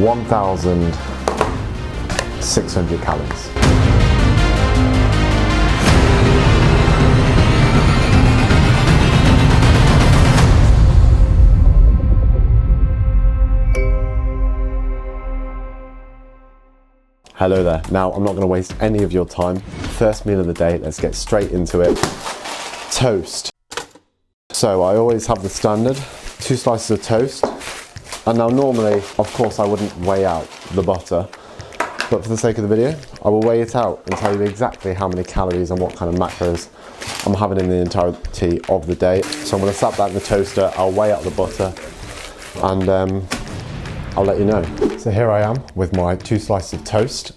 1,600 calories. Hello there. Now, I'm not going to waste any of your time. First meal of the day, let's get straight into it. Toast. So I always have the standard 2 slices of toast. And now normally, of course, I wouldn't weigh out the butter, but for the sake of the video, I will weigh it out and tell you exactly how many calories and what kind of macros I'm having in the entirety of the day. So I'm going to slap that in the toaster, I'll weigh out the butter, and I'll let you know. So here I am with my 2 slices of toast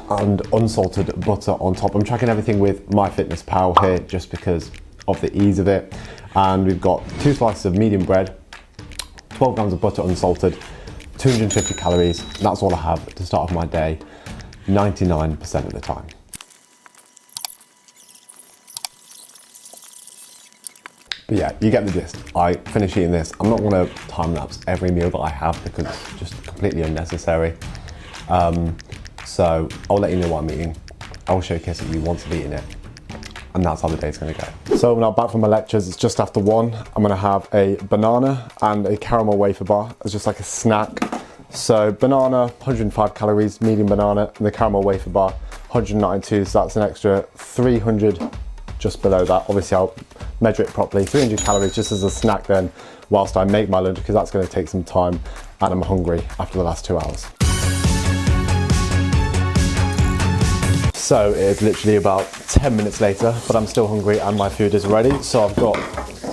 and unsalted butter on top. I'm tracking everything with MyFitnessPal here just because of the ease of it. And we've got 2 slices of medium bread, 12 grams of butter unsalted, 250 calories. That's all I have to start off my day, 99% of the time. But yeah, you get the gist. I finish eating this. I'm not gonna time lapse every meal that I have because it's just completely unnecessary. So I'll let you know what I'm eating. I'll showcase that you once I've eaten it. And that's how the day's gonna go. So now back from my lectures, it's just after 1. I'm gonna have a banana and a caramel wafer bar as just like a snack. So banana, 105 calories, medium banana, and the caramel wafer bar, 192, so that's an extra 300 just below that. Obviously I'll measure it properly, 300 calories just as a snack then, whilst I make my lunch, because that's gonna take some time and I'm hungry after the last 2 hours. So it is literally about 10 minutes later, but I'm still hungry and my food is ready. So I've got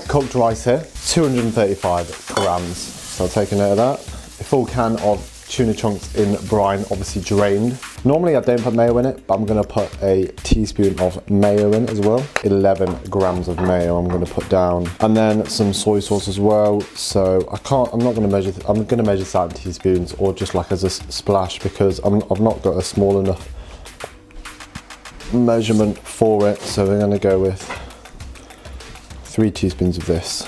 cooked rice here, 235 grams. So I'll take a note of that. A full can of tuna chunks in brine, obviously drained. Normally I don't put mayo in it, but I'm gonna put a teaspoon of mayo in as well. 11 grams of mayo I'm gonna put down. And then some soy sauce as well. So I'm gonna measure that in teaspoons or just like as a splash because I've not got a small enough measurement for it, so we're going to go with 3 teaspoons of this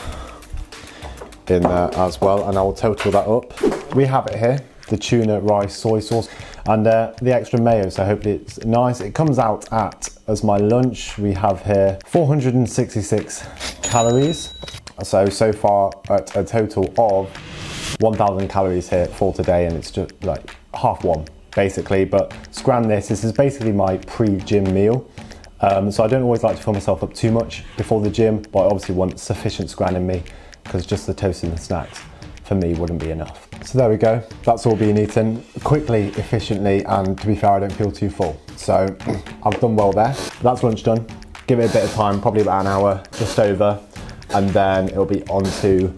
in there as well, and I will total that up. We have it here, the tuna, rice, soy sauce, and the extra mayo, so hopefully it's nice. It comes out at, as my lunch, we have here 466 calories, so far at a total of 1,000 calories here for today, and it's just like half one basically. But scran this is basically my pre-gym meal, so I don't always like to fill myself up too much before the gym, but I obviously want sufficient scran in me because just the toast and the snacks for me wouldn't be enough. So there we go, that's all being eaten quickly, efficiently, and to be fair I don't feel too full, so I've done well there. That's lunch done. Give it a bit of time, probably about an hour, just over, and then it'll be on to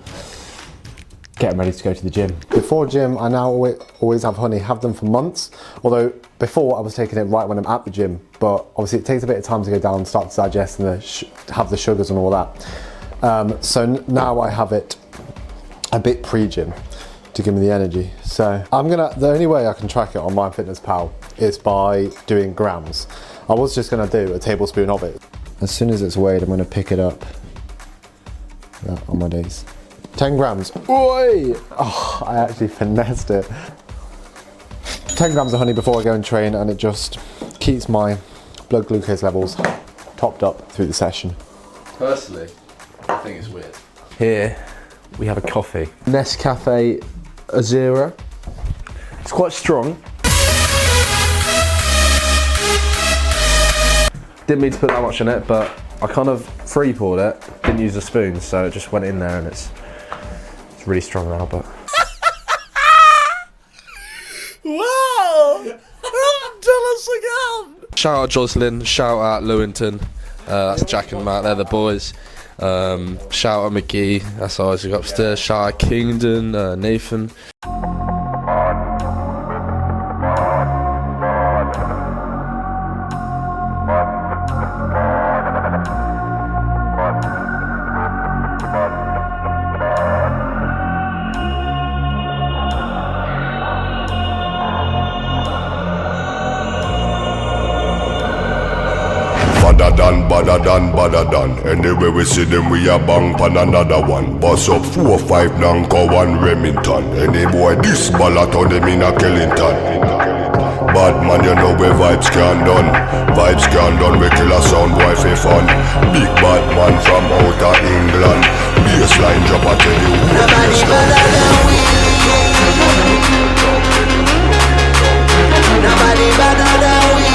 getting ready to go to the gym. Before gym, I now always have honey, have them for months. Although before I was taking it right when I'm at the gym, but obviously it takes a bit of time to go down and start to digest and have the sugars and all that. So now I have it a bit pre-gym to give me the energy. So the only way I can track it on MyFitnessPal is by doing grams. I was just gonna do a tablespoon of it. As soon as it's weighed, I'm gonna pick it up on my days. 10 grams, oi! Oh, I actually finessed it. 10 grams of honey before I go and train, and it just keeps my blood glucose levels topped up through the session. Personally, I think it's weird. Here, we have a coffee. Nescafe Azura. It's quite strong. Didn't mean to put that much in it, but I kind of free poured it, didn't use a spoon, so it just went in there and it's really strong now, but. Wow! Tell us again! Shout out Jocelyn, shout out Lewington, that's Jack and Matt, they're the boys. Shout out McGee, that's Isaac upstairs, shout out Kingdon, Nathan. Baddadan, Baddadan, Baddadan. Anyway we see them, we a bang pan another one. Bust up 4 5 Nanko 1 Remington. Any boy this ballot on them in a Killington. Bad man, you know where vibes can done. Vibes can done, we kill a sound boy for fun. Big bad man from outer England. Baseline drop, I tell you what is done. Nobody better than we.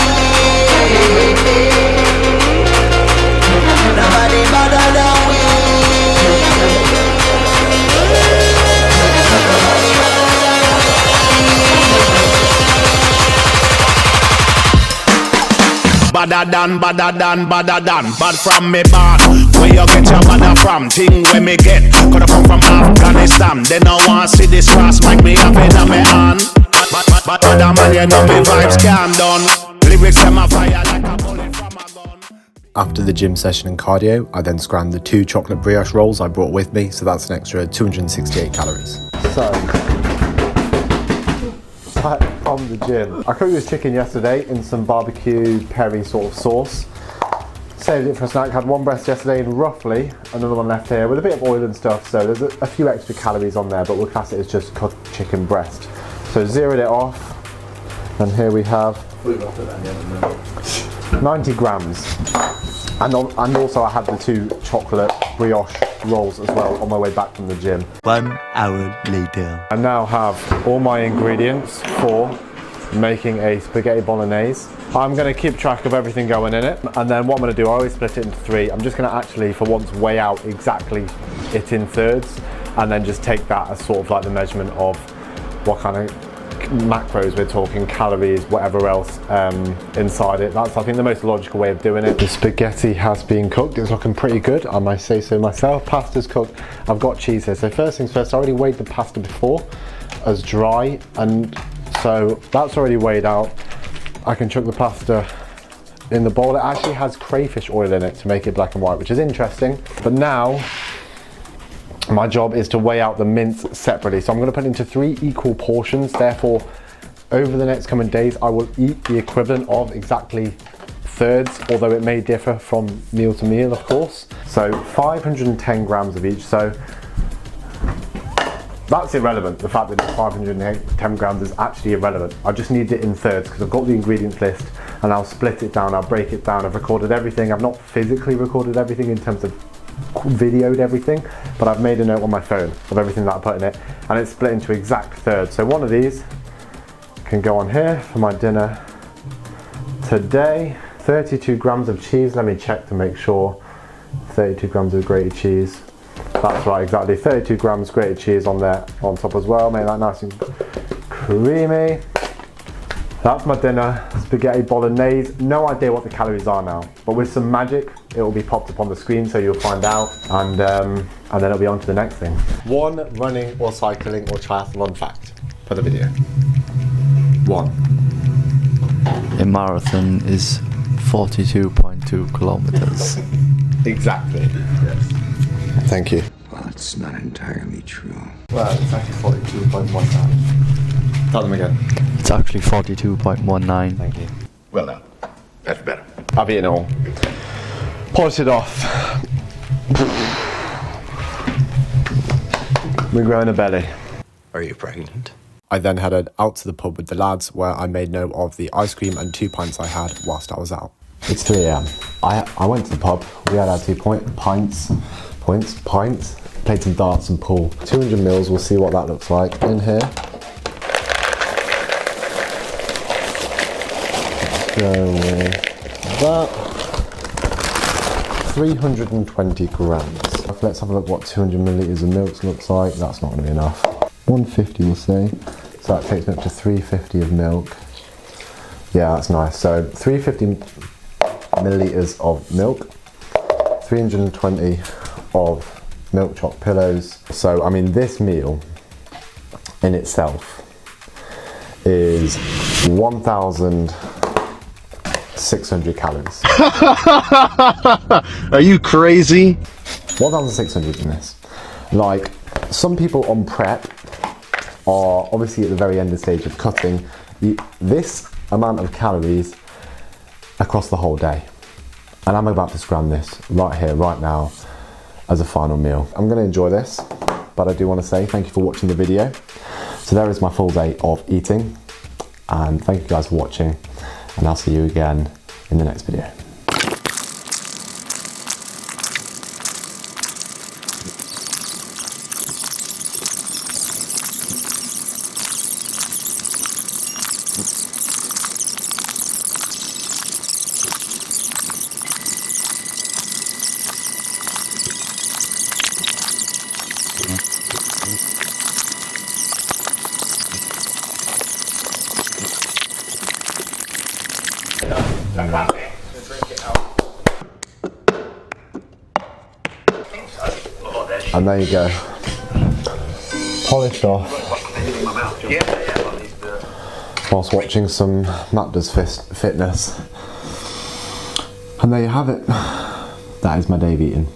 Nobody better than we. Baddadan, Baddadan, Baddadan. Bad from me bad. Where you get your badda from? Thing where me get. Coulda come from Afghanistan. They no want see this cross. Make me have it on me hand. But other man, you know me vibes can done. Lyrics them a fire like a bullet from a gun. After the gym session and cardio, I then scrammed the 2 chocolate brioche rolls I brought with me, so that's an extra 268 calories. So, back from the gym. I cooked this chicken yesterday in some barbecue peri sort of sauce. Saved it for a snack, had 1 breast yesterday and roughly another one left here with a bit of oil and stuff, so there's a few extra calories on there, but we'll class it as just cooked chicken breast. So zeroed it off, and here we have 90 grams. And also I had the 2 chocolate brioche rolls as well on my way back from the gym. 1 hour later. I now have all my ingredients for making a spaghetti bolognese. I'm going to keep track of everything going in it, and then what I'm going to do, I always split it into 3. I'm just going to actually for once weigh out exactly it in thirds, and then just take that as sort of like the measurement of what kind of macros we're talking, calories, whatever else inside it. That's I think the most logical way of doing it. The spaghetti has been cooked, it's looking pretty good, I might say so myself. Pasta's cooked, I've got cheese here. So first things first, I already weighed the pasta before as dry, and so that's already weighed out. I can chuck the pasta in the bowl. It actually has crayfish oil in it to make it black and white, which is interesting. But now my job is to weigh out the mince separately. So I'm going to put it into 3 equal portions. Therefore, over the next coming days, I will eat the equivalent of exactly thirds, although it may differ from meal to meal, of course. So 510 grams of each. So that's irrelevant. The fact that it's 510 grams is actually irrelevant. I just need it in thirds because I've got the ingredients list, and I'll split it down, I'll break it down. I've recorded everything. I've not physically recorded everything in terms of videoed everything, but I've made a note on my phone of everything that I put in it, and it's split into exact thirds. So one of these can go on here for my dinner today. 32 grams of cheese. Let me check to make sure. 32 grams of grated cheese. That's right, exactly. 32 grams grated cheese on there on top as well. Make that nice and creamy. That's my dinner, spaghetti bolognese. No idea what the calories are now, but with some magic, it will be popped up on the screen, so you'll find out, and then it'll be on to the next thing. 1 running or cycling or triathlon fact for the video. 1. A marathon is 42.2 kilometers. Exactly. Yes. Thank you. Well, it's not entirely true. Well, it's actually 42.19. Tell them again. It's actually 42.19. Thank you. Well now, that's better. I've eaten it all. Polish it off. We're growing a belly. Are you pregnant? I then headed out to the pub with the lads, where I made note of the ice cream and 2 pints I had whilst I was out. It's 3 AM. I went to the pub. We had our 2 pints. Played some darts and pool. 200 mils. We'll see what that looks like in here. Go with that. 320 grams. Let's have a look what 200 millilitres of milk looks like. That's not going to be enough. 150 we'll say. So that takes me up to 350 of milk. Yeah, that's nice. So 350 millilitres of milk, 320 of milk choc pillows. So I mean, this meal in itself is 1,600 calories. Are you crazy? 1,600 in this. Like, some people on prep are obviously at the very end of stage of cutting this amount of calories across the whole day. And I'm about to scram this right here, right now, as a final meal. I'm gonna enjoy this, but I do wanna say thank you for watching the video. So there is my full day of eating, and thank you guys for watching, and I'll see you again in the next video. And there you go, polished off whilst watching some Matt Does Fitness. And there you have it, that is my day of eating.